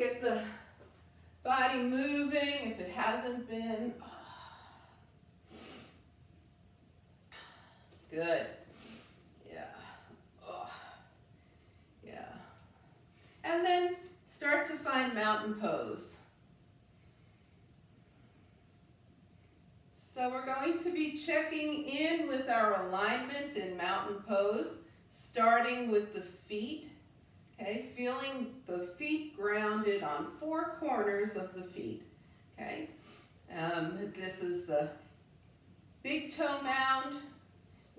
get the body moving if it hasn't been. Good. Yeah. Oh. Yeah. And then start to find mountain pose. So we're going to be checking in with our alignment in mountain pose, starting with the feet. Okay, feeling the feet grounded on four corners of the feet. Okay, this is the big toe mound.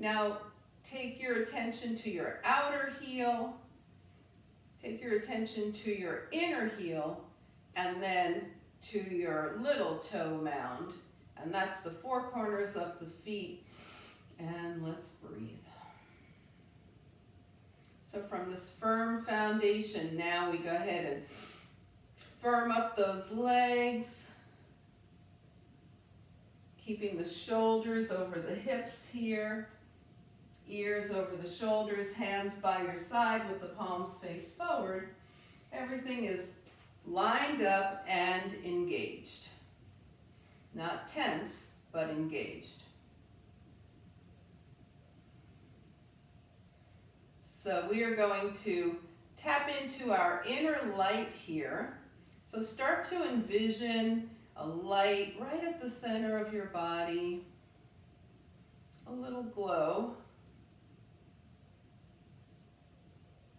Now take your attention to your outer heel, take your attention to your inner heel, and then to your little toe mound. And that's the four corners of the feet. And let's breathe. So from this firm foundation, now we go ahead and firm up those legs, keeping the shoulders over the hips here, ears over the shoulders, hands by your side with the palms face forward. Everything is lined up and engaged. Not tense, but engaged. So we are going to tap into our inner light here. So start to envision a light right at the center of your body, a little glow.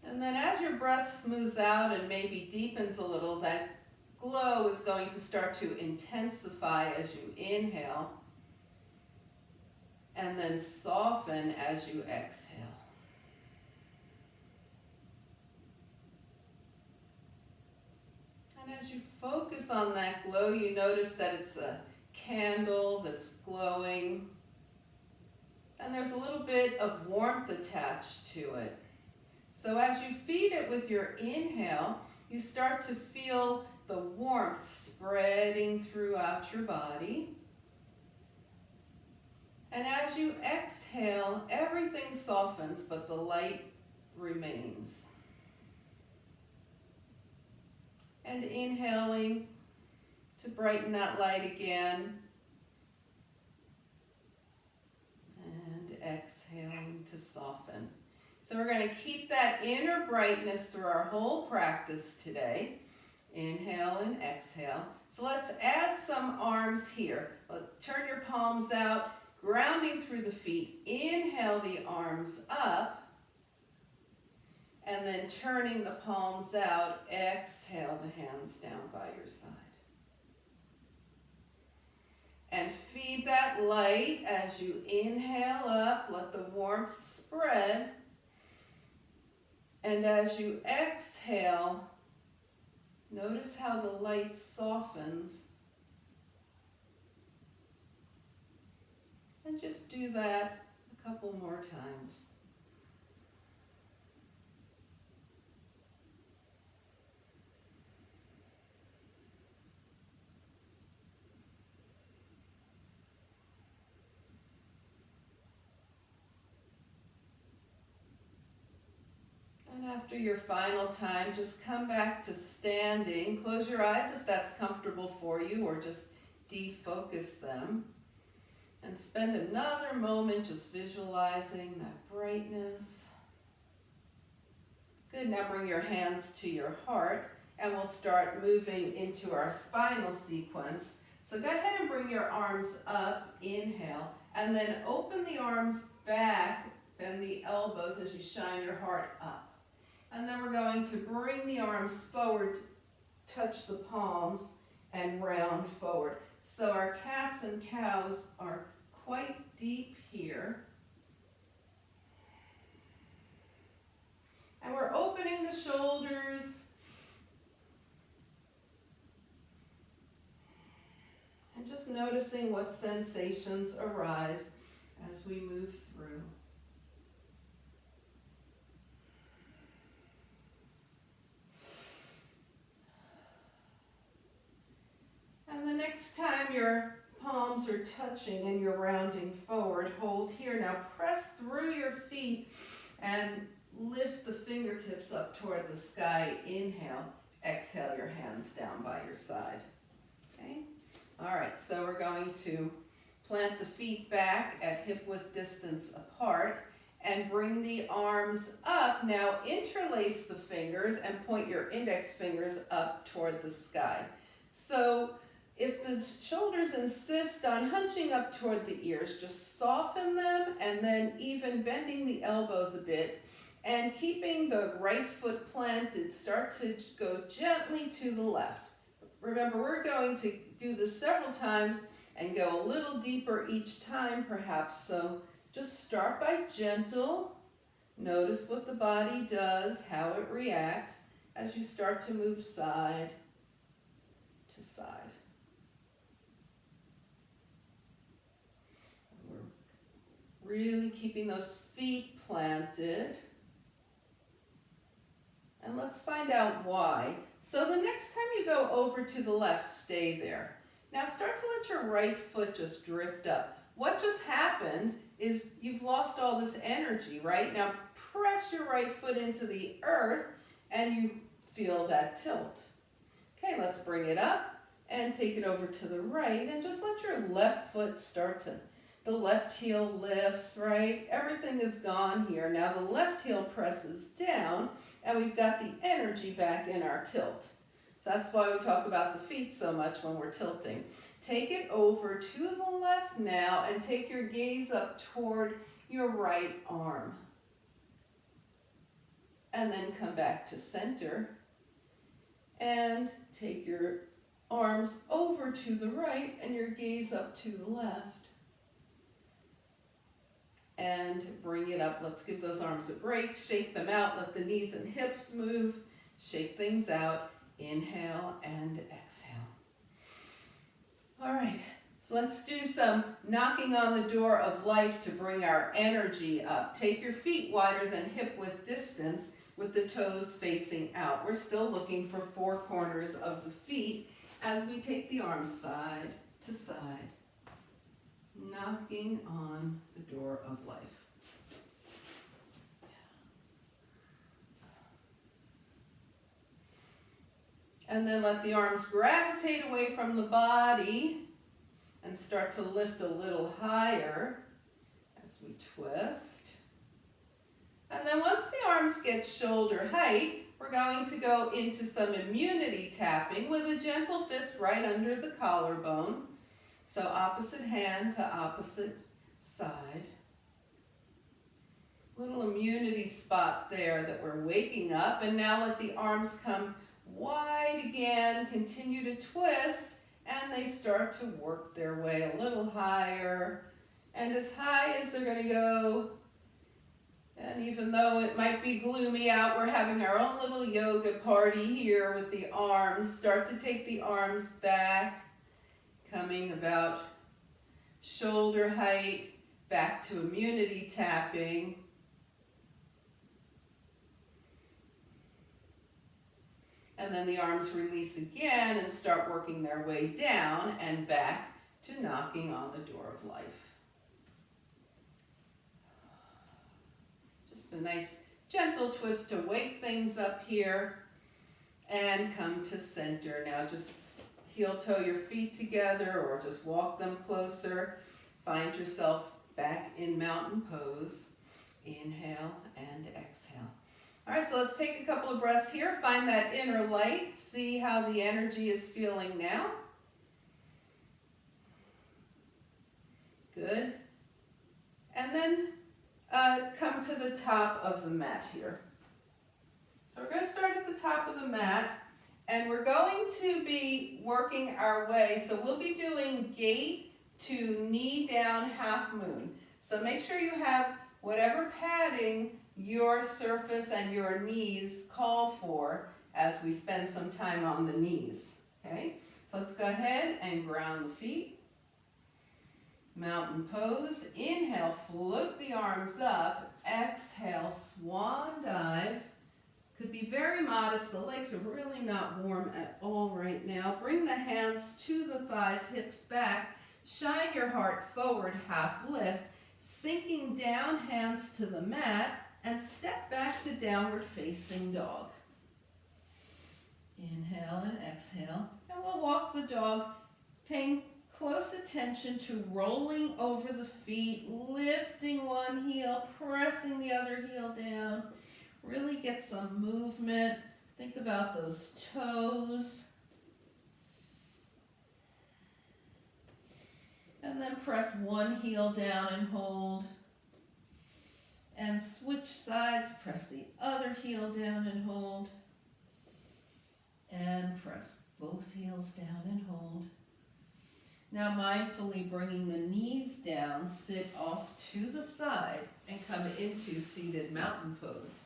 And then as your breath smooths out and maybe deepens a little, that glow is going to start to intensify as you inhale and then soften as you exhale. And as you focus on that glow, you notice that it's a candle that's glowing, and there's a little bit of warmth attached to it. So as you feed it with your inhale, you start to feel the warmth spreading throughout your body. And as you exhale, everything softens, but the light remains. And inhaling to brighten that light again. And exhaling to soften. So we're going to keep that inner brightness through our whole practice today. Inhale and exhale. So let's add some arms here. Turn your palms out, grounding through the feet. Inhale the arms up. And then turning the palms out, exhale the hands down by your side. And feed that light as you inhale up, let the warmth spread. And as you exhale, notice how the light softens. And just do that a couple more times. And after your final time, just come back to standing. Close your eyes if that's comfortable for you, or just defocus them. And spend another moment just visualizing that brightness. Good, now bring your hands to your heart, and we'll start moving into our spinal sequence. So go ahead and bring your arms up, inhale, and then open the arms back, bend the elbows as you shine your heart up. And then we're going to bring the arms forward, touch the palms, and round forward. So our cats and cows are quite deep here. And we're opening the shoulders. And just noticing what sensations arise as we move through. And the next time your palms are touching and you're rounding forward, hold here. Now press through your feet and lift the fingertips up toward the sky. Inhale. exhale your hands down by your side. Okay? All right, so we're going to plant the feet back at hip width distance apart and bring the arms up. Now interlace the fingers and point your index fingers up toward the sky. So if the shoulders insist on hunching up toward the ears, just soften them and then even bending the elbows a bit and keeping the right foot planted. Start to go gently to the left. Remember, we're going to do this several times and go a little deeper each time perhaps. So just start by gentle. Notice what the body does, how it reacts as you start to move side to side. We're really keeping those feet planted. And let's find out why. So the next time you go over to the left, stay there. Now start to let your right foot just drift up. What just happened is you've lost all this energy, right? Now press your right foot into the earth and you feel that tilt. Okay, let's bring it up and take it over to the right and just let your left foot start to, the left heel lifts, right? Everything is gone here. Now the left heel presses down and we've got the energy back in our tilt. So that's why we talk about the feet so much when we're tilting. Take it over to the left now and take your gaze up toward your right arm. And then come back to center and take your arms over to the right and your gaze up to the left. And bring it up. Let's give those arms a break. Shake them out. Let the knees and hips move. Shake things out. Inhale and exhale. All right, so let's do some knocking on the door of life to bring our energy up. Take your feet wider than hip width distance with the toes facing out. We're still looking for 4 corners of the feet as we take the arms side to side, knocking on the door of life. And then let the arms gravitate away from the body and start to lift a little higher as we twist. And then once the arms get shoulder height, we're going to go into some immunity tapping with a gentle fist right under the collarbone. So opposite hand to opposite side. Little immunity spot there that we're waking up. And now let the arms come wide again. Continue to twist. And they start to work their way a little higher. And as high as they're going to go. And even though it might be gloomy out, we're having our own little yoga party here with the arms. Start to take the arms back. Coming about shoulder height, back to immunity tapping. And then the arms release again and start working their way down and back to knocking on the door of life. Just a nice gentle twist to wake things up here and come to center. Now just heel toe your feet together or just walk them closer. Find yourself back in mountain pose. Inhale and exhale. All right, so let's take a couple of breaths here. Find that inner light. See how the energy is feeling now. Good. And then come to the top of the mat here. So we're going to start at the top of the mat. And we're going to be working our way. So we'll be doing gate to knee down half moon. So make sure you have whatever padding your surface and your knees call for as we spend some time on the knees. Okay? So let's go ahead and ground the feet. Mountain pose. Inhale, float the arms up. Exhale, swan dive. Could be very modest. The legs are really not warm at all right now. Bring the hands to the thighs, hips back. Shine your heart forward, half lift. Sinking down, hands to the mat. And step back to downward facing dog. Inhale. exhale. And we'll walk the dog, paying close attention to rolling over the feet, lifting one heel, pressing the other heel down. Really get some movement. Think about those toes. And then press one heel down and hold. And switch sides, press the other heel down and hold. And press both heels down and hold. Now mindfully bringing the knees down, sit off to the side and come into seated mountain pose.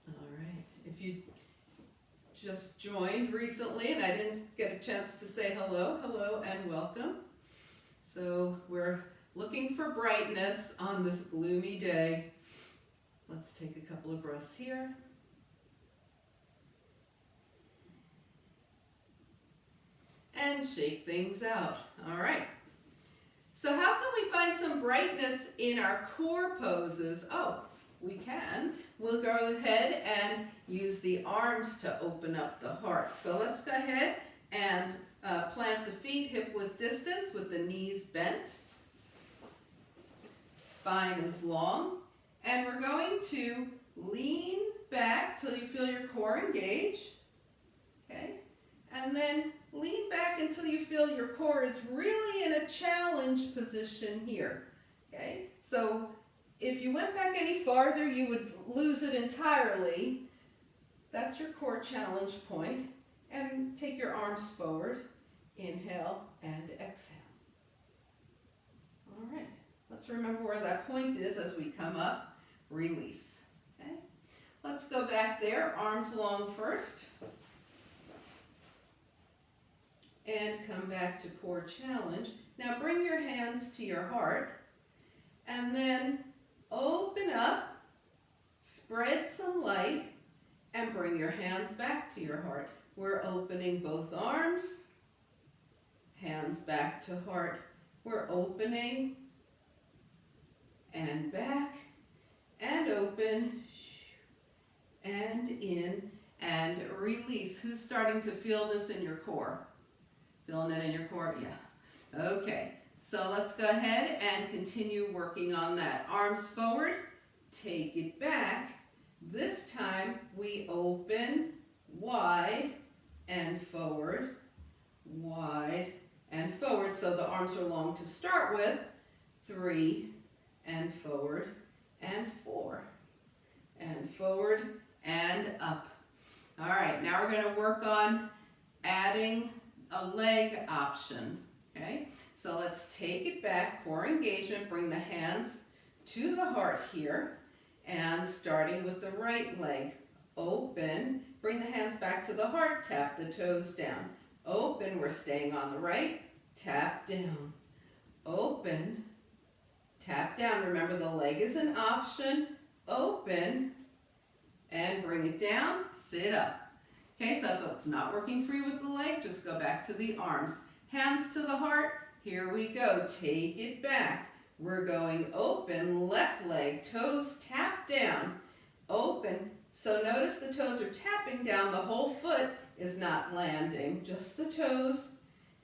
All right, if you just joined recently and I didn't get a chance to say hello and welcome. So we're looking for brightness on this gloomy day. Let's take a couple of breaths here. And shake things out. All right. So how can we find some brightness in our core poses? Oh, we can. We'll go ahead and use the arms to open up the heart. So let's go ahead and plant the feet hip width distance with the knees bent. Spine is long. And we're going to lean back till you feel your core engage. Okay. And then lean back until you feel your core is really in a challenge position here. Okay. So if you went back any farther, you would lose it entirely. That's your core challenge point. And take your arms forward. Inhale and exhale. All right. Let's remember where that point is as we come up. Release. Okay. Let's go back there. Arms long first. And come back to core challenge. Now bring your hands to your heart. And then open up, spread some light, and bring your hands back to your heart. We're opening both arms, hands back to heart. We're opening, and back, and open, and in, and release. Who's starting to feel this in your core? Feeling it in your core? Yeah. Okay. So let's go ahead and continue working on that. Arms forward, take it back. This time we open, wide, and forward, wide, and forward. So the arms are long to start with. 3, and forward, and 4, and forward, and up. All right, now we're going to work on adding a leg option. Okay? So let's take it back, core engagement, bring the hands to the heart here, and starting with the right leg, open, bring the hands back to the heart, tap the toes down. Open, we're staying on the right, tap down. Open, tap down. Remember the leg is an option. Open, and bring it down, sit up. Okay, so if it's not working for you with the leg, just go back to the arms. Hands to the heart. Here we go. Take it back. We're going open, left leg, toes tap down, open. So notice the toes are tapping down. The whole foot is not landing, just the toes.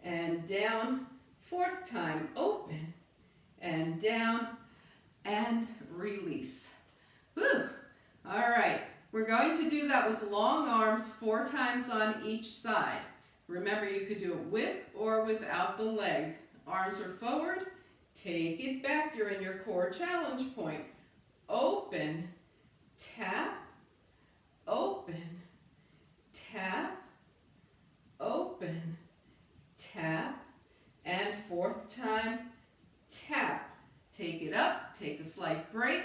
And down, 4th time, open, and down, and release. Whew. All right. We're going to do that with long arms 4 times on each side. Remember, you could do it with or without the leg. Arms are forward, take it back. You're in your core challenge point. Open, tap, open, tap, open, tap, and 4th time, tap. Take it up, take a slight break,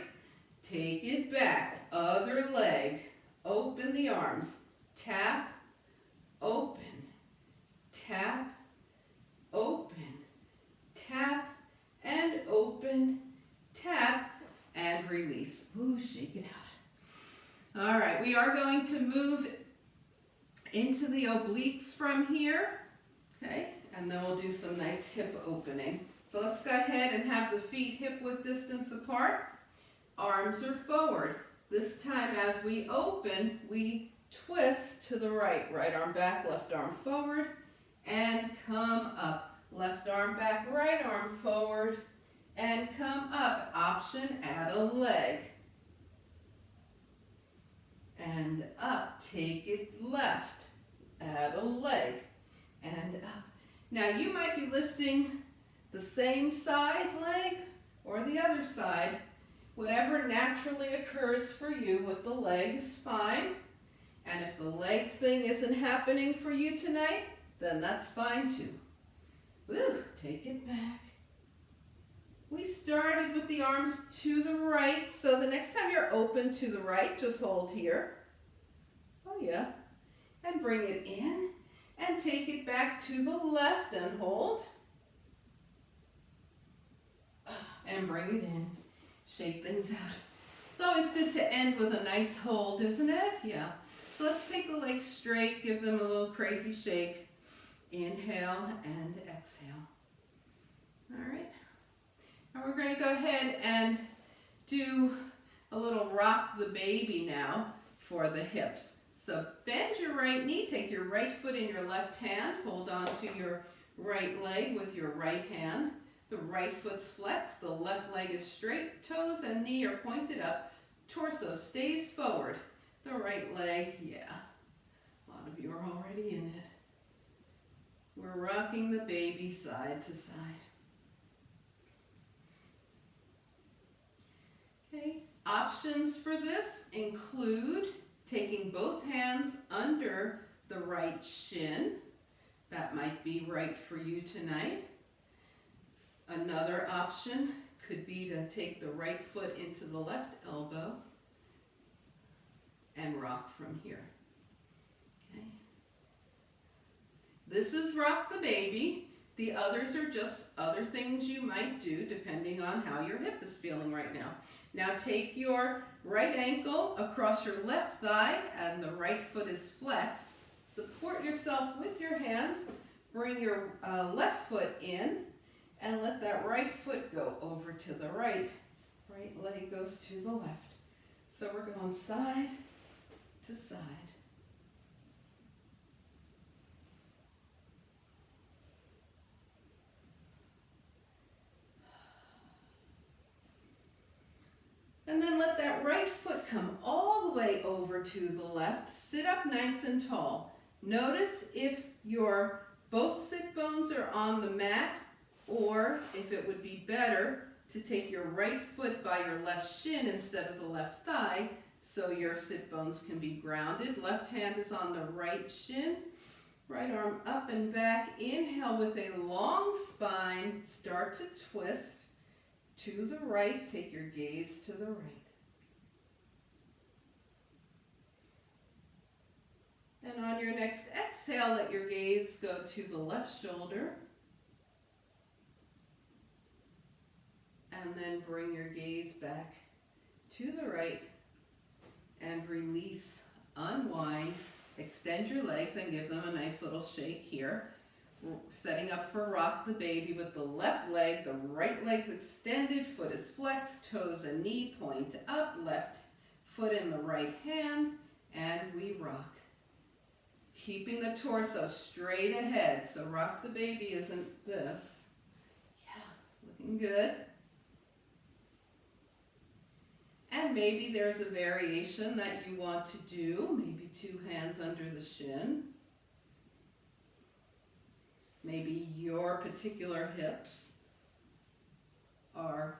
take it back. Other leg, open the arms, tap, open, tap, open, tap, and open, tap, and release. Ooh, shake it out. All right, we are going to move into the obliques from here, okay? And then we'll do some nice hip opening. So let's go ahead and have the feet hip width distance apart. Arms are forward. This time as we open, we twist to the right. Right arm back, left arm forward, and come up. Left arm back, right arm forward, and come up. Option, add a leg. And up, take it left, add a leg, and up. Now you might be lifting the same side leg or the other side. Whatever naturally occurs for you with the leg is fine. And if the leg thing isn't happening for you tonight, then that's fine too. Woo, take it back. We started with the arms to the right, so the next time you're open to the right, just hold here. Oh yeah. And bring it in and take it back to the left and hold. And bring it in. Shake things out. It's always good to end with a nice hold, isn't it? Yeah. So let's take the legs straight, give them a little crazy shake. Inhale and exhale. All right. Now we're going to go ahead and do a little rock the baby now for the hips. So bend your right knee, take your right foot in your left hand, hold on to your right leg with your right hand. The right foot's flexed, the left leg is straight, toes and knee are pointed up, torso stays forward. The right leg, yeah, a lot of you are already in it. We're rocking the baby side to side. Okay, options for this include taking both hands under the right shin. That might be right for you tonight. Another option could be to take the right foot into the left elbow and rock from here. Okay. This is rock the baby. The others are just other things you might do depending on how your hip is feeling right now. Now take your right ankle across your left thigh and the right foot is flexed. Support yourself with your hands. Bring your left foot in and let that right foot go over to the right. Right leg goes to the left. So we're going side to side. And then let that right foot come all the way over to the left. Sit up nice and tall. Notice if your both sit bones are on the mat, or if it would be better to take your right foot by your left shin instead of the left thigh, so your sit bones can be grounded. Left hand is on the right shin. Right arm up and back. Inhale with a long spine. Start to twist. To the right, take your gaze to the right. And on your next exhale, let your gaze go to the left shoulder. And then bring your gaze back to the right and release, unwind, extend your legs and give them a nice little shake here. Setting up for rock the baby with the left leg, the right leg's extended, foot is flexed, toes and knee point up, left foot in the right hand, and we rock. Keeping the torso straight ahead, so rock the baby isn't this. Yeah, looking good. And maybe there's a variation that you want to do, maybe two hands under the shin. Maybe your particular hips are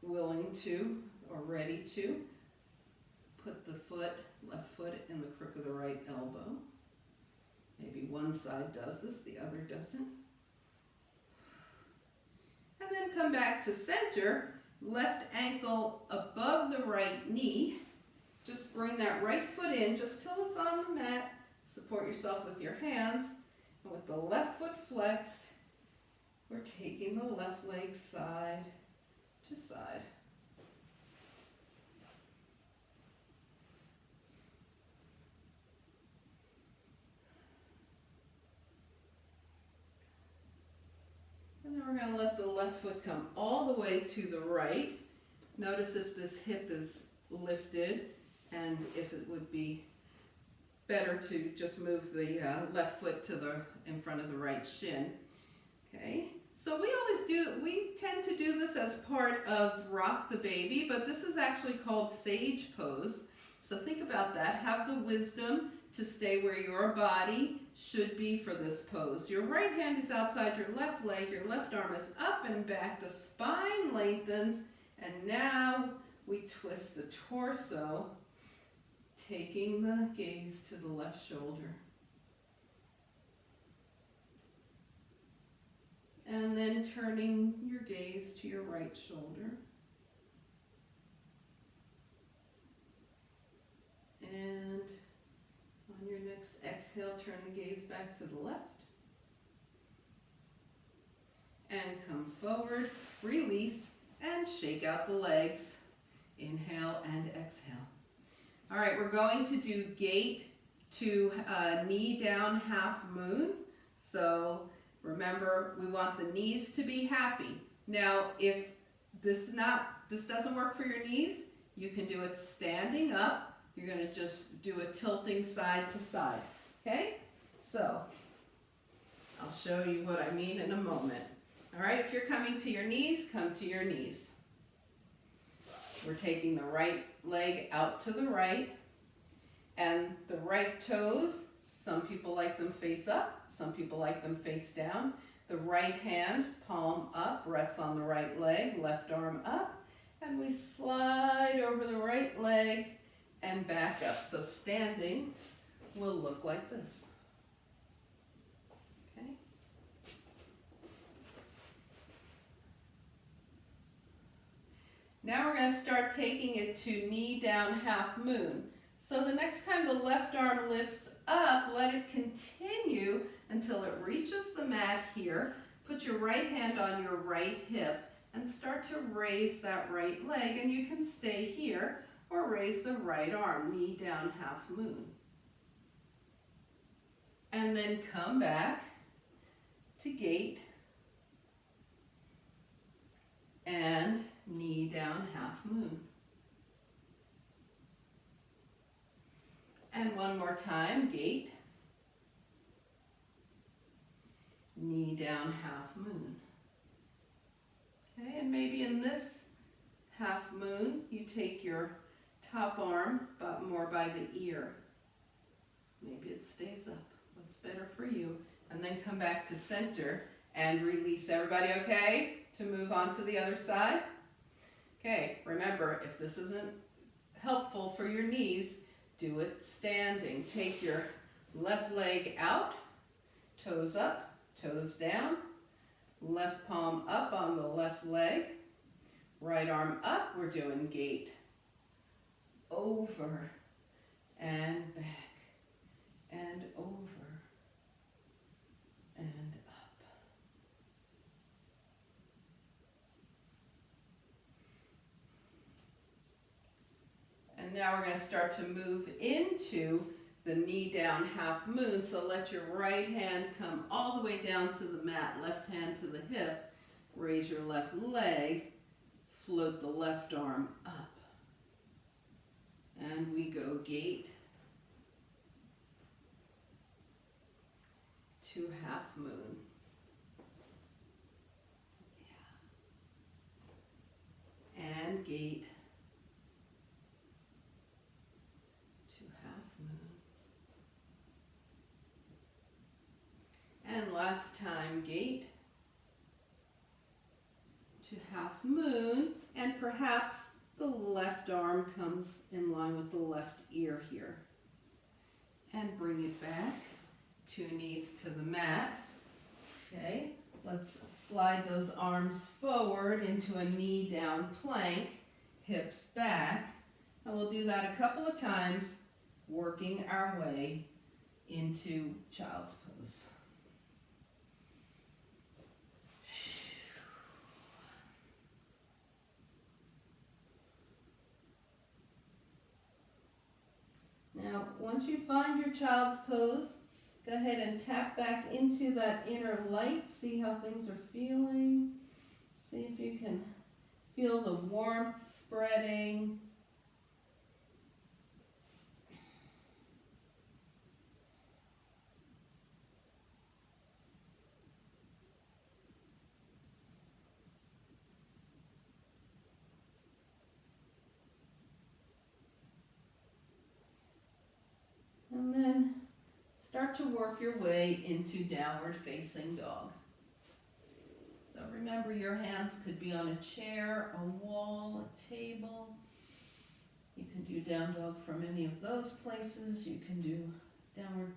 willing to or ready to put the foot, left foot in the crook of the right elbow. Maybe one side does this, the other doesn't. And then come back to center, left ankle above the right knee. Just bring that right foot in just till it's on the mat. Support yourself with your hands. And with the left foot flexed, we're taking the left leg side to side. And then we're going to let the left foot come all the way to the right. Notice if this hip is lifted and if it would be better to just move the left foot to in front of the right shin. Okay, so we tend to do this as part of rock the baby, but this is actually called sage pose. So think about that. Have the wisdom to stay where your body should be for this pose. Your right hand is outside your left leg, your left arm is up and back, the spine lengthens, and now we twist the torso, taking the gaze to the left shoulder. And then turning your gaze to your right shoulder. And on your next exhale, turn the gaze back to the left. And come forward, release, and shake out the legs. Inhale and exhale. All right, we're going to do gate to knee down half moon. So remember, we want the knees to be happy. Now, if this doesn't work for your knees, you can do it standing up. You're going to just do a tilting side to side. Okay? So I'll show you what I mean in a moment. All right, if you're coming to your knees, come to your knees. We're taking the right leg out to the right, and the right toes, some people like them face up, some people like them face down. The right hand, palm up, rests on the right leg, left arm up, and we slide over the right leg and back up. So standing will look like this. Okay? Now we're going to start taking it to knee down half moon. So the next time the left arm lifts up, let it continue until it reaches the mat here. Put your right hand on your right hip and start to raise that right leg, and you can stay here or raise the right arm, knee down half moon. And then come back to gate and knee down half moon. And one more time, gate, knee down half moon. Okay, and maybe in this half moon, you take your top arm but more by the ear. Maybe it stays up. What's better for you? And then come back to center and release. Everybody okay to move on to the other side? Okay, remember, if this isn't helpful for your knees, do it standing. Take your left leg out, toes up, toes down, left palm up on the left leg, right arm up. We're doing gate over and back and over and up. And now we're going to start to move into the knee down half moon. So let your right hand come all the way down to the mat, left hand to the hip. Raise your left leg, float the left arm up. And we go gate to half moon. Yeah. And gate to half moon. And last time, gate to half moon, and perhaps the left arm comes in line with the left ear here. And bring it back, 2 knees to the mat. Okay, let's slide those arms forward into a knee down plank, hips back. And we'll do that a couple of times, working our way into child's pose. Now, once you find your child's pose, go ahead and tap back into that inner light. See how things are feeling. See if you can feel the warmth spreading. start to work your way into downward facing dog. So remember, your hands could be on a chair, a wall, a table. You can do down dog from any of those places. You can do downward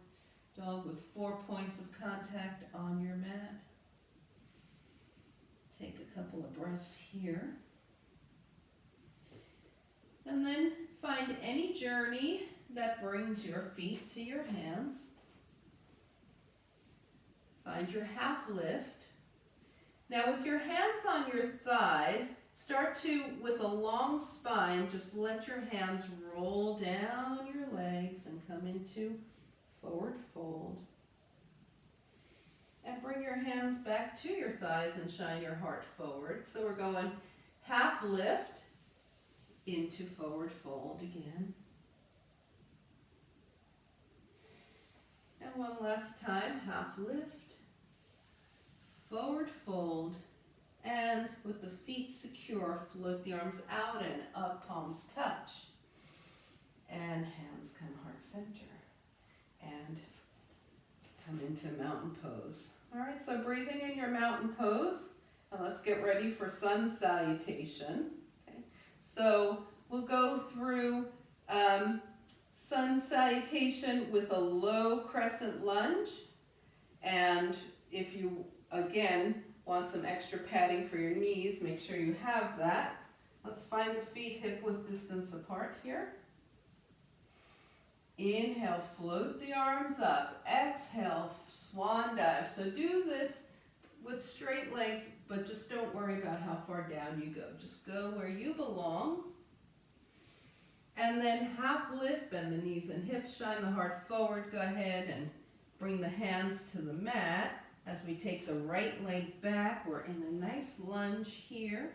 dog with 4 points of contact on your mat. Take a couple of breaths here. And then find any journey that brings your feet to your hands. Find your half lift. Now with your hands on your thighs, start to, with a long spine, just let your hands roll down your legs and come into forward fold. And bring your hands back to your thighs and shine your heart forward. So we're going half lift into forward fold again. And one last time, half lift, forward fold, and with the feet secure, float the arms out and up, palms touch. And hands come heart center. And come into mountain pose. All right, so breathing in your mountain pose, and let's get ready for sun salutation. Okay. So we'll go through sun salutation with a low crescent lunge, and if you, again, want some extra padding for your knees, make sure you have that. Let's find the feet hip-width distance apart here. Inhale, float the arms up. Exhale, swan dive. So do this with straight legs, but just don't worry about how far down you go. Just go where you belong. And then half lift, bend the knees and hips, shine the heart forward. Go ahead and bring the hands to the mat. As we take the right leg back, we're in a nice lunge here.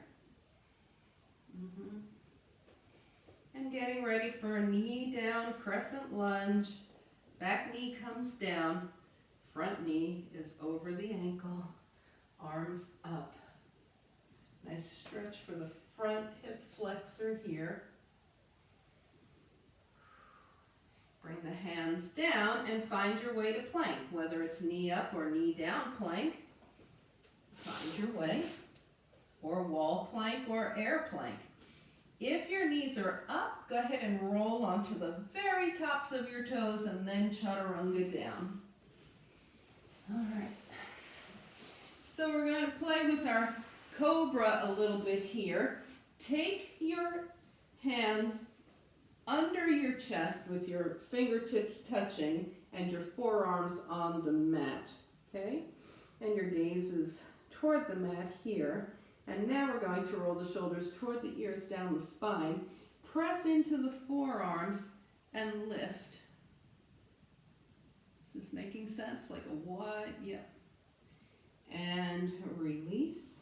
And getting ready for a knee down crescent lunge. Back knee comes down, front knee is over the ankle, arms up. Nice stretch for the front hip flexor here. Bring the hands down and find your way to plank, whether it's knee up or knee down plank. Find your way, or wall plank or air plank. If your knees are up, go ahead and roll onto the very tops of your toes and then chaturanga down. All right. So we're going to play with our cobra a little bit here. Take your hands under your chest with your fingertips touching and your forearms on the mat, okay? And your gaze is toward the mat here. And now we're going to roll the shoulders toward the ears, down the spine. Press into the forearms and lift. Is this making sense? Like a wide, yeah. And release.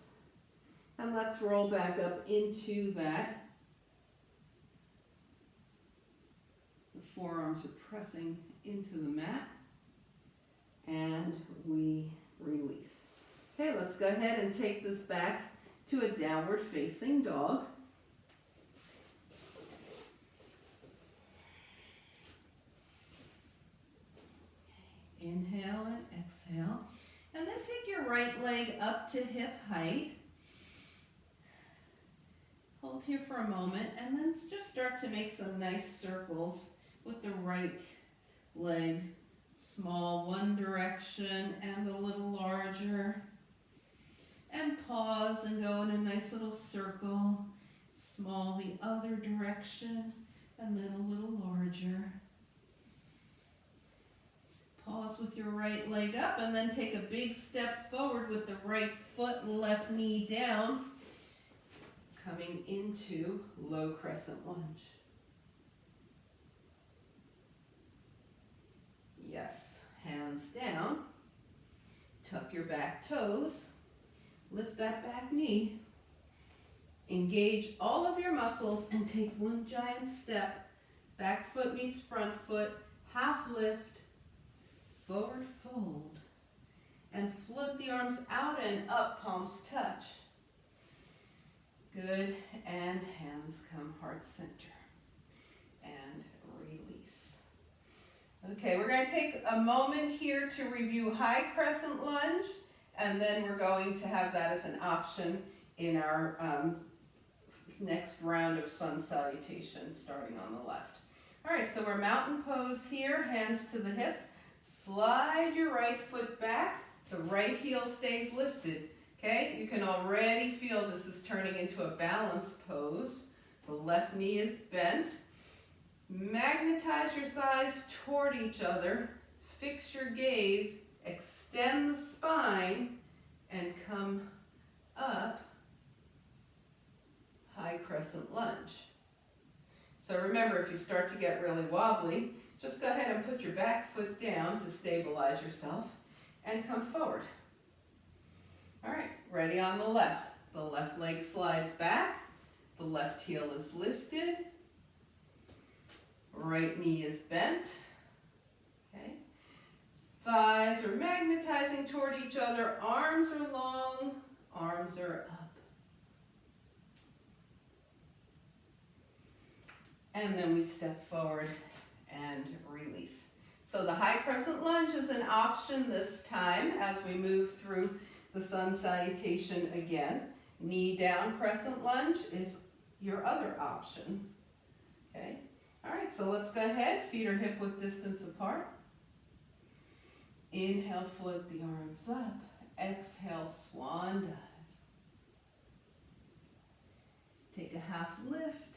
And let's roll back up into that. The forearms are pressing into the mat. And we release. Okay, let's go ahead and take this back to a downward facing dog. Inhale and exhale. And then take your right leg up to hip height. Hold here for a moment and then just start to make some nice circles with the right leg. Small one direction and a little larger. And pause and go in a nice little circle. Small the other direction and then a little larger. Pause with your right leg up and then take a big step forward with the right foot and left knee down. Coming into low crescent lunge. Yes, hands down. Tuck your back toes. Lift that back knee. Engage all of your muscles and take one giant step. Back foot meets front foot. Half lift. Forward fold. And float the arms out and up, palms touch. Good. And hands come heart center. And release. Okay, we're going to take a moment here to review high crescent lunge, and then we're going to have that as an option in our next round of sun salutation, starting on the left. All right, so we're mountain pose here, hands to the hips. Slide your right foot back. The right heel stays lifted. Okay, you can already feel this is turning into a balanced pose. The left knee is bent. Magnetize your thighs toward each other. Fix your gaze. Extend the spine and come up. High crescent lunge. So remember, if you start to get really wobbly, just go ahead and put your back foot down to stabilize yourself and come forward. All right, ready on the left. The left leg slides back. The left heel is lifted. Right knee is bent. Okay. Thighs are magnetizing toward each other. Arms are long. Arms are up. And then we step forward and release. So the high crescent lunge is an option this time as we move through the sun salutation again. Knee down crescent lunge is your other option. Okay. All right, so let's go ahead. Feet are hip width distance apart. Inhale, float the arms up. Exhale, swan dive. Take a half lift.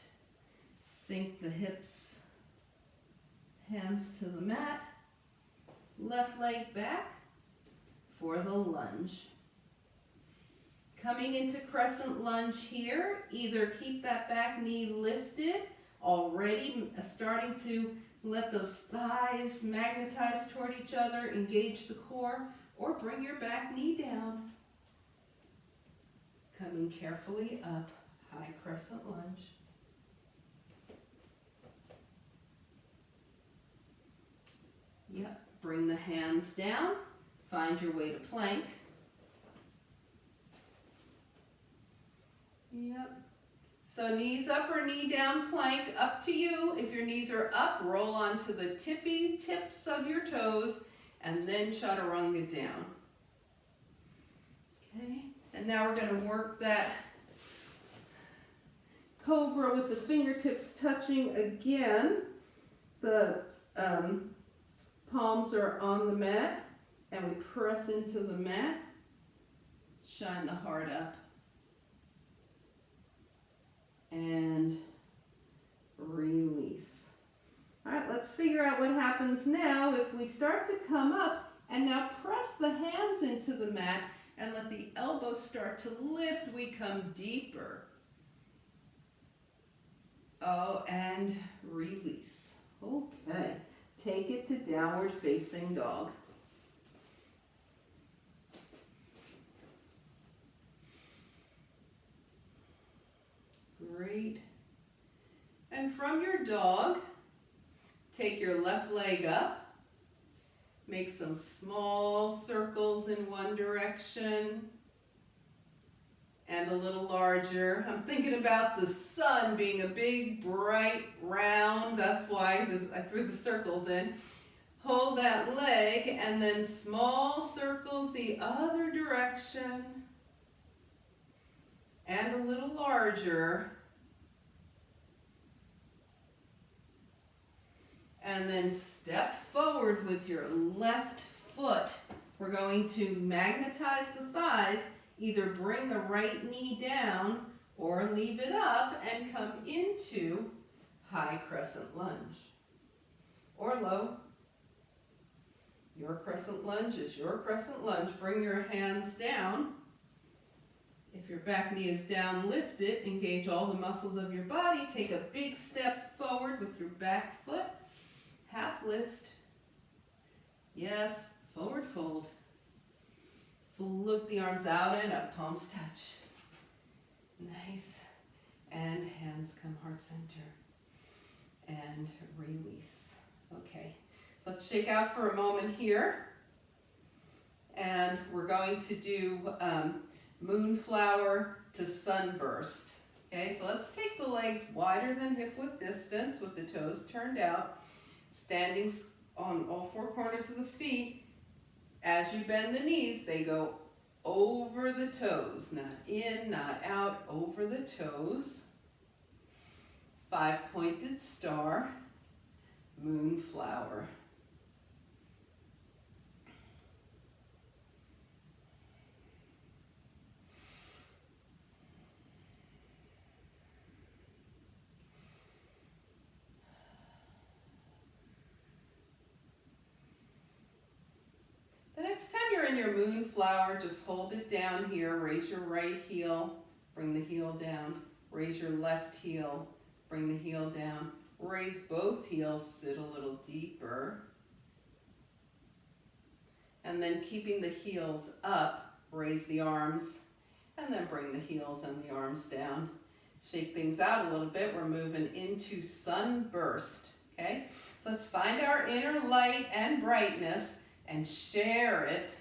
Sink the hips, hands to the mat, left leg back for the lunge. Coming into crescent lunge here, either keep that back knee lifted, already starting to let those thighs magnetize toward each other, engage the core, or bring your back knee down. Coming carefully up, high crescent lunge. Yep, bring the hands down, find your way to plank. Yep, so knees up or knee down plank, up to you. If your knees are up, roll onto the tippy tips of your toes and then chaturanga down. Okay, and now we're going to work that cobra with the fingertips touching again. The palms are on the mat, and we press into the mat. Shine the heart up. And release. All right, let's figure out what happens now if we start to come up and now press the hands into the mat and let the elbows start to lift. We come deeper. Oh, and release. Okay. Take it to downward facing dog. Great. And from your dog, take your left leg up. Make some small circles in one direction and a little larger. I'm thinking about the sun being a big, bright, round. That's why I threw the circles in. Hold that leg and then small circles the other direction and a little larger. And then step forward with your left foot. We're going to magnetize the thighs. Either bring the right knee down or leave it up and come into high crescent lunge. Or low. Your crescent lunge is your crescent lunge. Bring your hands down. If your back knee is down, lift it. Engage all the muscles of your body. Take a big step forward with your back foot. Half lift. Yes, forward fold. Float the arms out and up, palms touch. Nice. And hands come heart center. And release. Okay, let's shake out for a moment here. And we're going to do moonflower to sunburst. Okay, so let's take the legs wider than hip width distance with the toes turned out. Standing on all four corners of the feet. As you bend the knees, they go over the toes, not in, not out, over the toes. 5-pointed star, moonflower. The next time you're in your moonflower, just hold it down here. Raise your right heel, bring the heel down. Raise your left heel, bring the heel down. Raise both heels, sit a little deeper. And then keeping the heels up, raise the arms, and then bring the heels and the arms down. Shake things out a little bit. We're moving into sunburst, okay? So let's find our inner light and brightness and share it,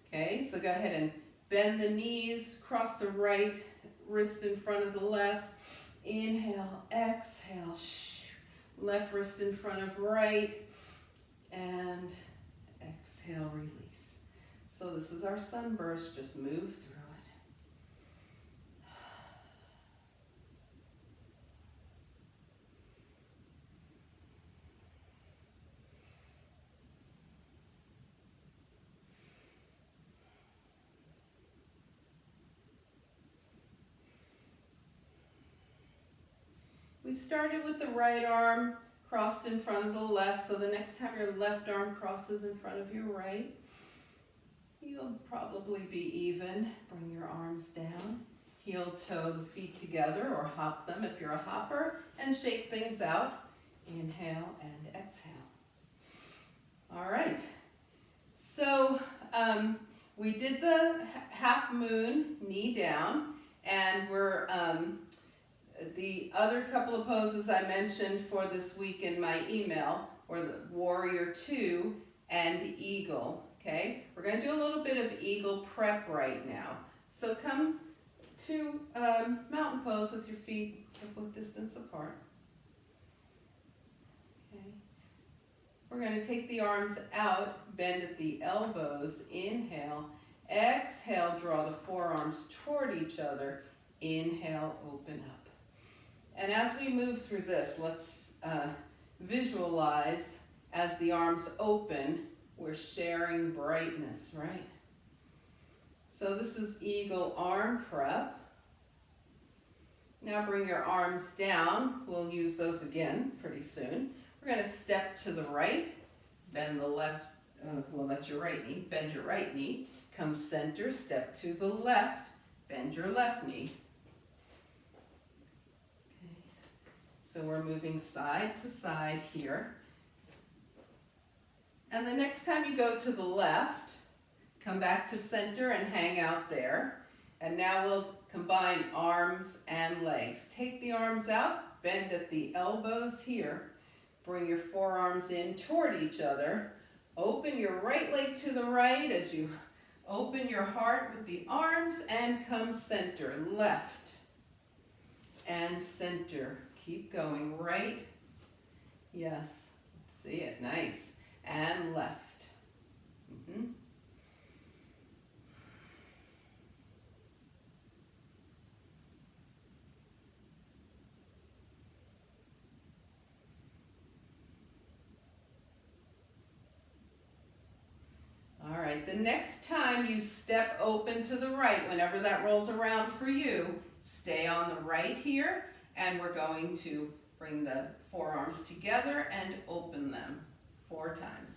okay? So go ahead and bend the knees, cross the right wrist in front of the left. Inhale, exhale, left wrist in front of right, and exhale, release. So this is our sunburst, just move through it. We started with the right arm crossed in front of the left, so the next time your left arm crosses in front of your right, you'll probably be even. Bring your arms down, heel toe the feet together or hop them if you're a hopper, and shake things out. Inhale and exhale. All right, so we did the half moon, knee down, and we're the other couple of poses I mentioned for this week in my email were the Warrior 2 and Eagle, okay? We're going to do a little bit of Eagle prep right now. So come to mountain pose with your feet a foot distance apart. Okay. We're going to take the arms out, bend at the elbows, inhale. Exhale, draw the forearms toward each other. Inhale, open up. And as we move through this, let's visualize as the arms open, we're sharing brightness, right? So this is Eagle arm prep. Now bring your arms down. We'll use those again pretty soon. We're going to step to the right, bend the left, well that's your right knee, bend your right knee, come center, step to the left, bend your left knee. So we're moving side to side here. And the next time you go to the left, come back to center and hang out there. And now we'll combine arms and legs. Take the arms out, bend at the elbows here. Bring your forearms in toward each other. Open your right leg to the right as you open your heart with the arms and come center, left and center. Keep going, right, yes, see it, nice, and left. All right, the next time you step open to the right, whenever that rolls around for you, stay on the right here. And we're going to bring the forearms together and open them 4 times.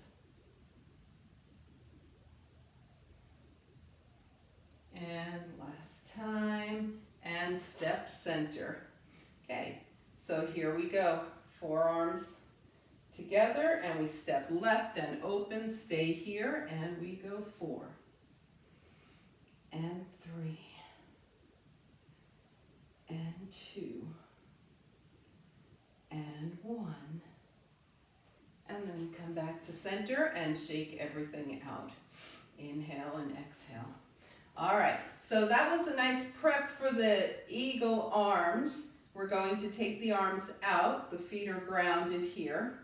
And last time, and step center. Okay, so here we go. Forearms together, and we step left and open, stay here, and we go 4. And 3. And 2. And 1, and then come back to center and shake everything out. Inhale and exhale. All right, so that was a nice prep for the Eagle arms. We're going to take the arms out, the feet are grounded here,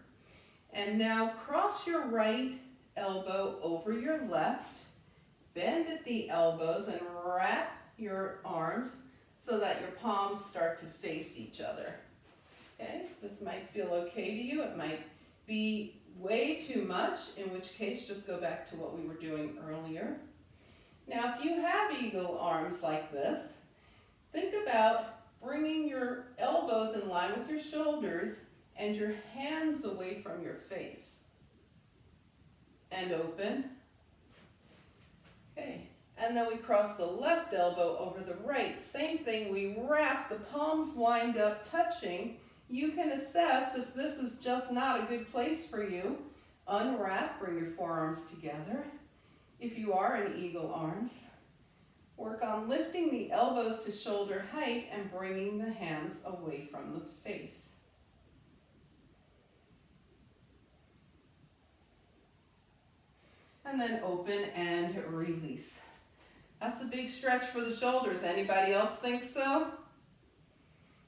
And now cross your right elbow over your left, bend at the elbows and wrap your arms so that your palms start to face each other. Okay, this might feel okay to you. It might be way too much, in which case just go back to what we were doing earlier. Now, if you have eagle arms like this, think about bringing your elbows in line with your shoulders and your hands away from your face. And open. Okay, and then we cross the left elbow over the right. Same thing, we wrap, the palms wind up touching. You can assess if this is just not a good place for you. Unwrap, bring your forearms together. If you are in eagle arms, work on lifting the elbows to shoulder height and bringing the hands away from the face. And then open and release. That's a big stretch for the shoulders. Anybody else think so?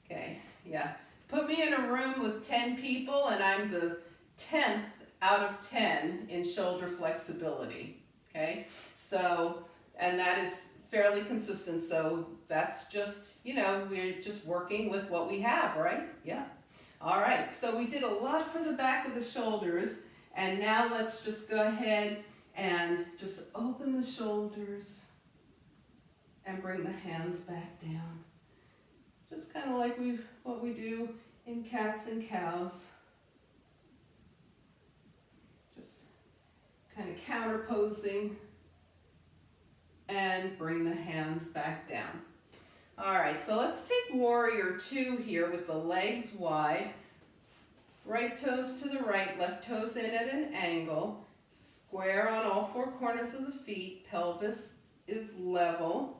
Okay, yeah. Put me in a room with 10 people and I'm the 10th out of 10 in shoulder flexibility, okay? So, and that is fairly consistent, so that's just, you know, we're just working with what we have, right? Yeah. All right, so we did a lot for the back of the shoulders, and now let's just go ahead and just open the shoulders and bring the hands back down. Just kind of like what we do in cats and cows. Just kind of counterposing and bring the hands back down. All right, so let's take warrior two here with the legs wide. Right toes to the right, left toes in at an angle. Square on all four corners of the feet. Pelvis is level.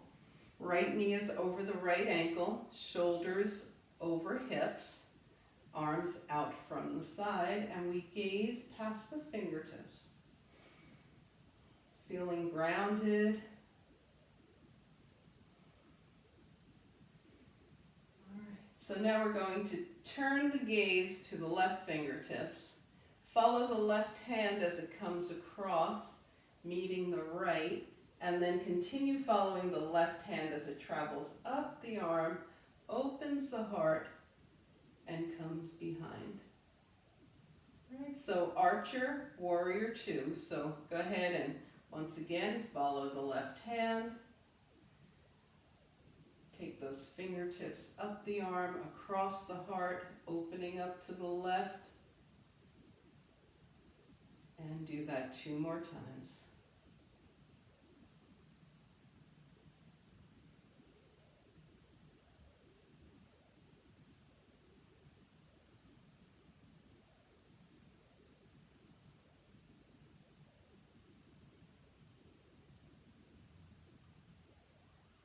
Right knee is over the right ankle. Shoulders over hips. Arms out from the side. And we gaze past the fingertips. Feeling grounded. All right. So now we're going to turn the gaze to the left fingertips. Follow the left hand as it comes across, meeting the right, and then continue following the left hand as it travels up the arm, opens the heart, and comes behind. All right, so archer, warrior two. So go ahead and once again follow the left hand. Take those fingertips up the arm, across the heart, opening up to the left. And do that 2 more times.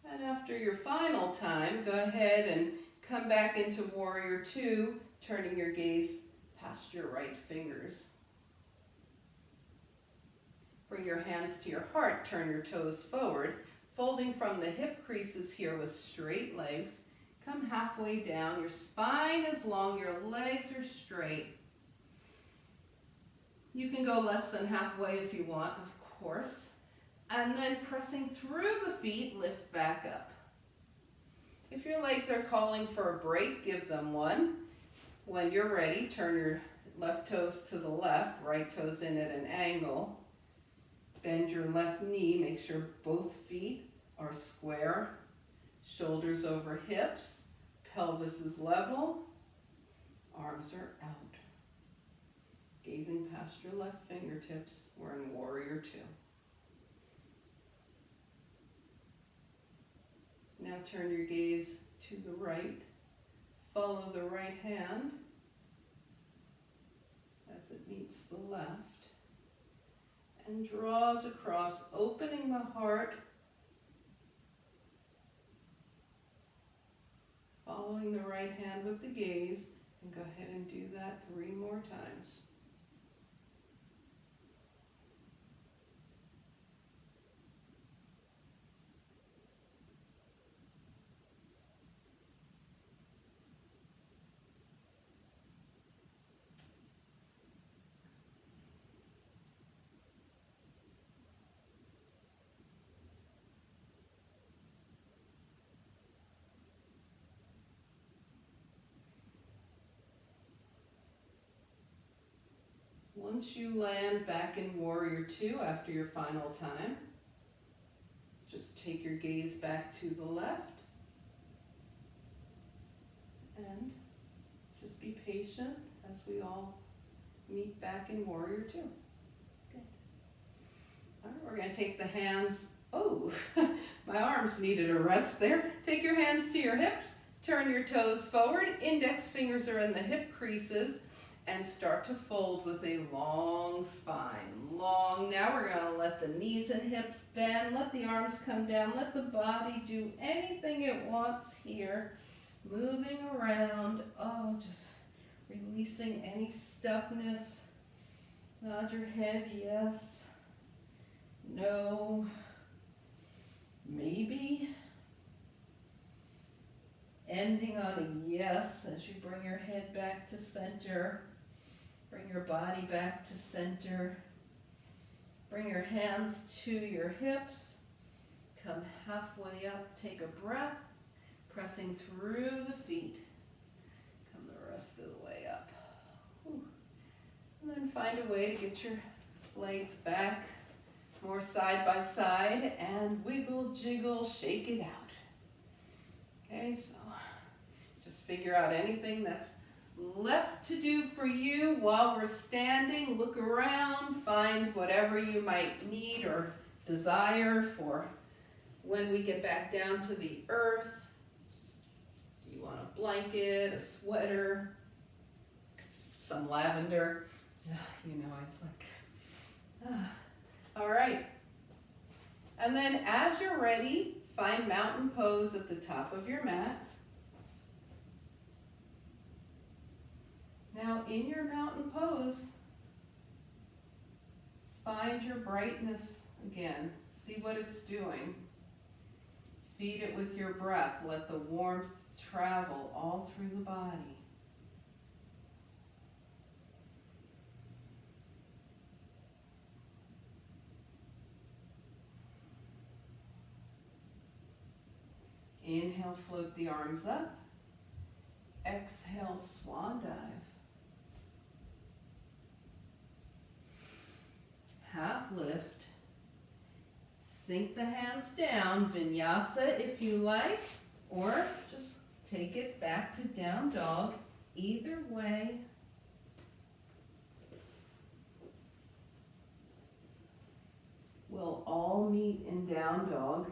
And after your final time, go ahead and come back into warrior two, turning your gaze past your right fingers. Bring your hands to your heart, turn your toes forward, folding from the hip creases here with straight legs. Come halfway down, your spine is long, your legs are straight. You can go less than halfway if you want, of course. And then pressing through the feet, lift back up. If your legs are calling for a break, give them one. When you're ready, turn your left toes to the left, right toes in at an angle. Bend your left knee, make sure both feet are square. Shoulders over hips, pelvis is level, arms are out. Gazing past your left fingertips, we're in warrior two. Now turn your gaze to the right. Follow the right hand as it meets the left. And draws across, opening the heart, following the right hand with the gaze, and go ahead and do that 3 more times. Once you land back in Warrior Two after your final time, just take your gaze back to the left and just be patient as we all meet back in Warrior Two. Good. All right, we're going to take the hands. Oh, my arms needed a rest there. Take your hands to your hips, turn your toes forward, index fingers are in the hip creases, and start to fold with a long spine. Long. Now we're going to let the knees and hips bend, let the arms come down, let the body do anything it wants here. Moving around, oh, just releasing any stuckness. Nod your head, yes, no, maybe. Ending on a yes as you bring your head back to center. Bring your body back to center. Bring your hands to your hips. Come halfway up, take a breath, pressing through the feet. Come the rest of the way up. Whew. And then find a way to get your legs back more side by side and wiggle, jiggle, shake it out. Okay, so just figure out anything that's left to do for you while we're standing. Look around, find whatever you might need or desire for when we get back down to the earth. Do you want a blanket, a sweater, some lavender? You know, I'd like. All right. And then as you're ready, find mountain pose at the top of your mat. Now in your mountain pose, find your brightness again. See what it's doing. Feed it with your breath. Let the warmth travel all through the body. Inhale, float the arms up. Exhale, swan dive. Half lift. Sink the hands down, vinyasa if you like, or just take it back to down dog. Either way. We'll all meet in down dog.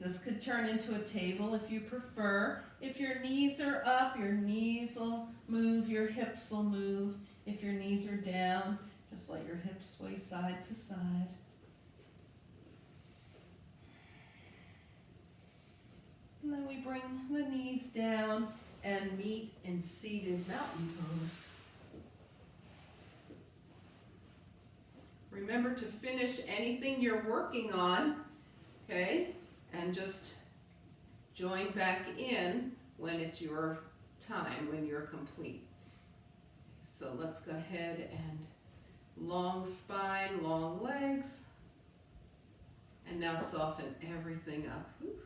This could turn into a table if you prefer. If your knees are up, your knees will move, your hips will move. If your knees are down, just let your hips sway side to side. And then we bring the knees down and meet in seated mountain pose. Remember to finish anything you're working on, okay? And just join back in when it's your time, when you're complete. So let's go ahead and long spine, long legs. And now soften everything up. Whew.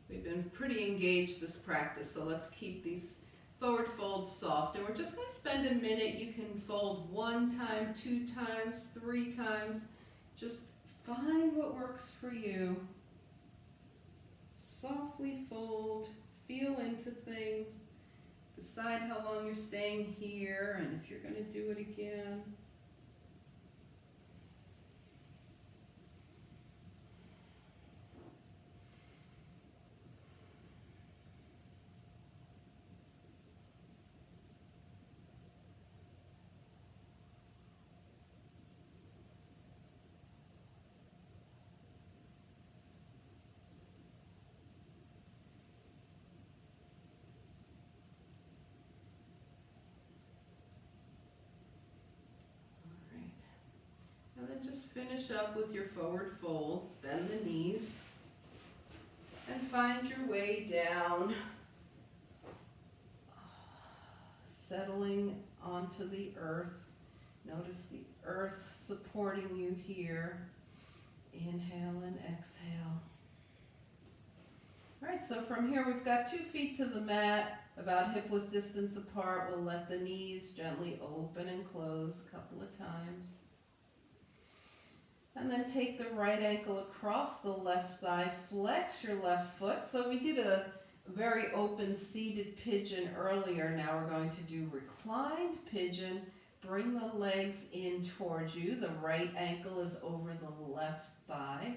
We've been pretty engaged this practice, so let's keep these forward folds soft. And we're just going to spend a minute. You can fold 1 time, 2 times, 3 times. Just find what works for you. Softly fold, feel into things, decide how long you're staying here and if you're going to do it again. And then just finish up with your forward folds, bend the knees, and find your way down, settling onto the earth. Notice the earth supporting you here. Inhale and exhale. All right, so from here we've got 2 feet to the mat, about hip width distance apart. We'll let the knees gently open and close a couple of times. And then take the right ankle across the left thigh, flex your left foot. So we did a very open seated pigeon earlier. Now we're going to do reclined pigeon. Bring the legs in towards you. The right ankle is over the left thigh.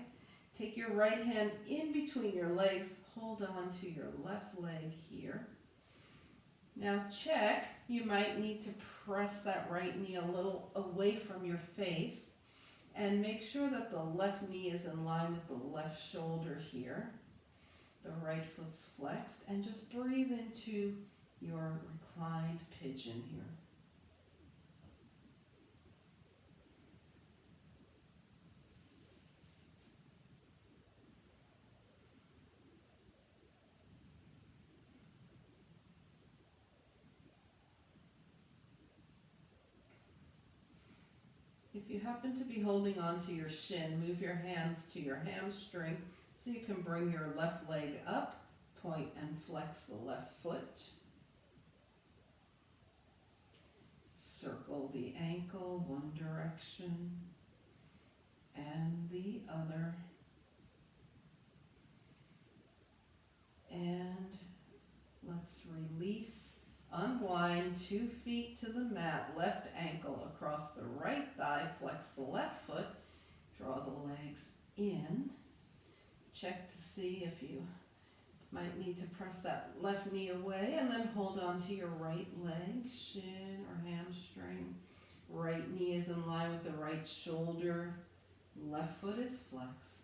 Take your right hand in between your legs. Hold on to your left leg here. Now check. You might need to press that right knee a little away from your face. And make sure that the left knee is in line with the left shoulder here. The right foot's flexed. And just breathe into your reclined pigeon here. If you happen to be holding on to your shin, move your hands to your hamstring so you can bring your left leg up, point and flex the left foot. Circle the ankle one direction and the other. And let's release. Unwind 2 feet to the mat, left ankle across the right thigh, flex the left foot, draw the legs in. Check to see if you might need to press that left knee away, and then hold on to your right leg, shin or hamstring. Right knee is in line with the right shoulder, left foot is flexed.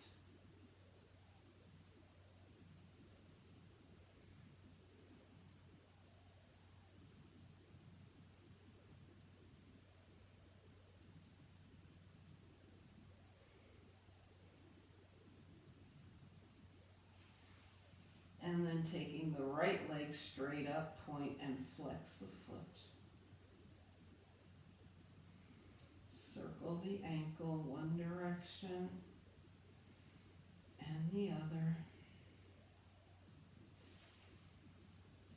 And then taking the right leg straight up, point and flex the foot. Circle the ankle one direction and the other.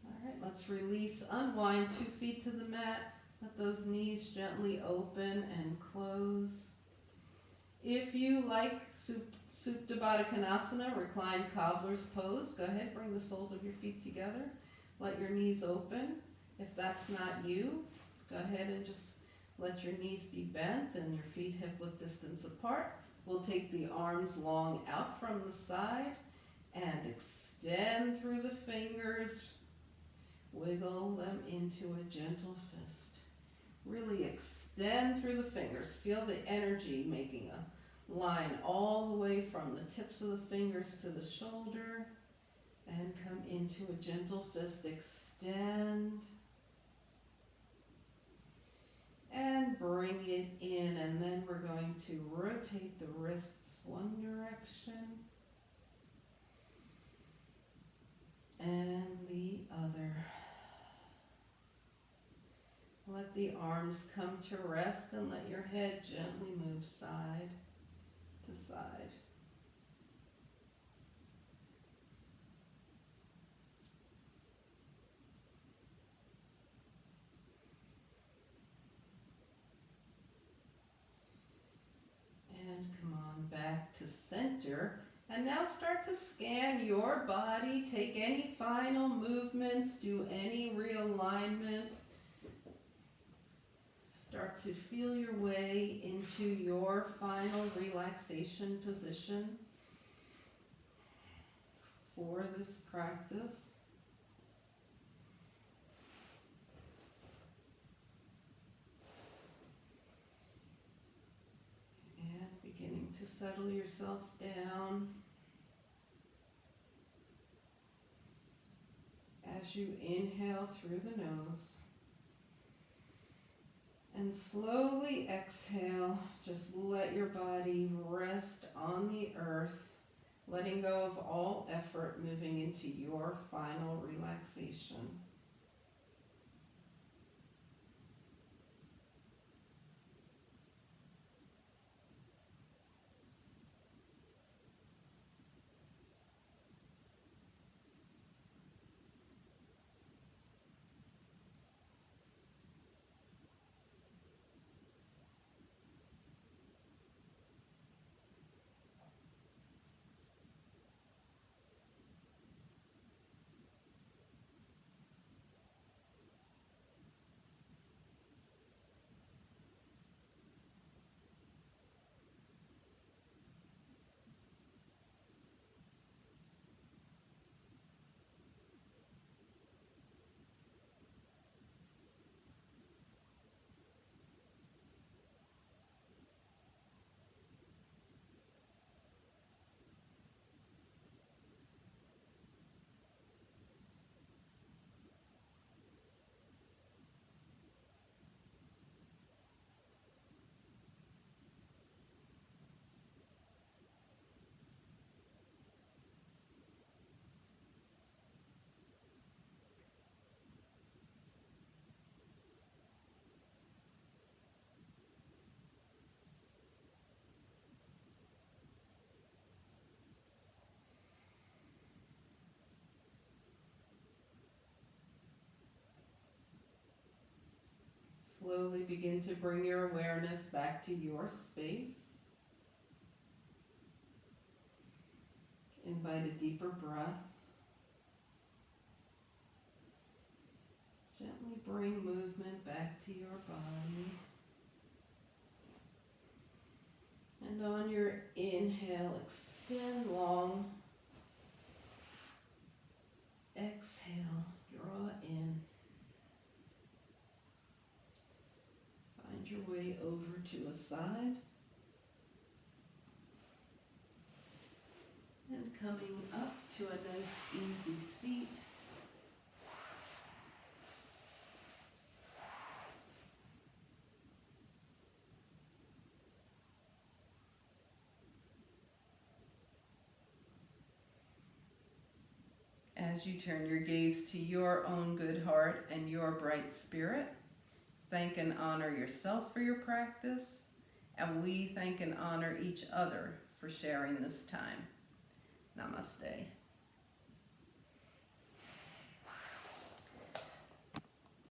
All right, let's release, unwind 2 feet to the mat. Let those knees gently open and close. If you like Supta Baddha Konasana, reclined cobbler's pose, go ahead, bring the soles of your feet together. Let your knees open. If that's not you, go ahead and just let your knees be bent and your feet hip width distance apart. We'll take the arms long out from the side and extend through the fingers. Wiggle them into a gentle fist. Really extend through the fingers. Feel the energy making a line all the way from the tips of the fingers to the shoulder and come into a gentle fist. Extend and bring it in, and then we're going to rotate the wrists one direction and the other. Let the arms come to rest and let your head gently move side to side. And come on back to center. And now start to scan your body. Take any final movements. Do any realignment. Start to feel your way into your final relaxation position for this practice. And beginning to settle yourself down as you inhale through the nose. And slowly exhale, just let your body rest on the earth, letting go of all effort, moving into your final relaxation. slowly begin to bring your awareness back to your space. Invite a deeper breath. Gently bring movement back to your body. And on your inhale, extend long. Exhale, draw in. Find your way over to a side. And coming up to a nice easy seat. As you turn your gaze to your own good heart and your bright spirit, thank and honor yourself for your practice, and we thank and honor each other for sharing this time. Namaste.